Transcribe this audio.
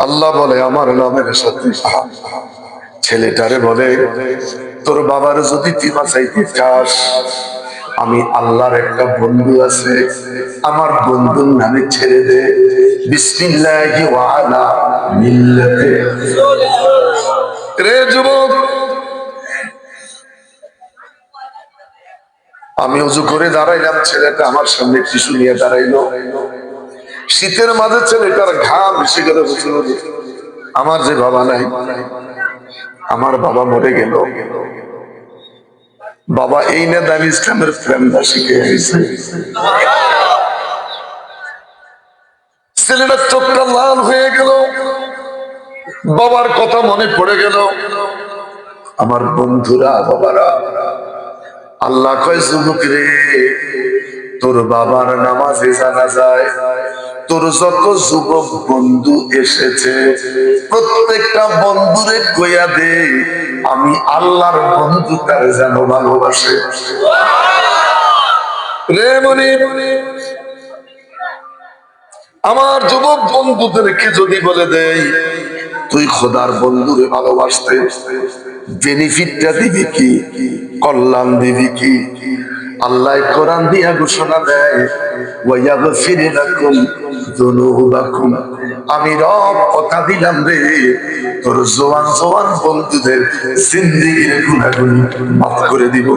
আল্লাহ বলে আমার নামের সাথে ছেলেটারে বলে, তোর বাবার যদি তুই বাঁচাইতে চাস, আমি আল্লাহর একটা বন্ধু আছে, আমার বন্ধুর নামে ছেড়ে দে, বিসমিল্লাহি ওয়া আলা মিল্লাতে। রে যুবক, আমি উজু করে দাঁড়াইলাম, ছেলেটা আমার সামনে টিস্যু নিয়ে দাঁড়াইলো। শীতের মাঝে ছেলেটার ঘাম এসে গেল। হুজুর, আমার যে বাবা নাই, আমার বাবা মরে গেল। বাবা এই না দামি ইসলামের প্রেমটা শিখে গেছে। ছেলেটার চোখটা লাল হয়ে গেল, বাবার কথা মনে পড়ে গেল। আমার বন্ধুরা, বাবারা, আল্লাহ কয় যুবক রে, তোর বাবার নামাজে জানা যায়, তোর যত যুবক বন্ধু এসেছে প্রত্যেকটা বন্ধুরে কইয়া দে, আমি আল্লাহর বন্ধু তার যেন ভালোবাসে। রে মনি, আমার যুবক বন্ধুদেরকে যদি বলে দেই তুই খোদার বন্ধুরে ভালোবাসতে, বেনিফিটটা দিবি কি, কল্যাণ দিবি কি? আল্লাহ কোরআন দিয়া ঘোষণা দেয়, ওয়ায়াগফির লাকুম যুনুবাকুম, আমি রব কথা দিলাম রে, তোর জোয়ান জোয়ান বন্ধুদের জিন্দেগীর গুনাহগুলো মাফ করে দিব।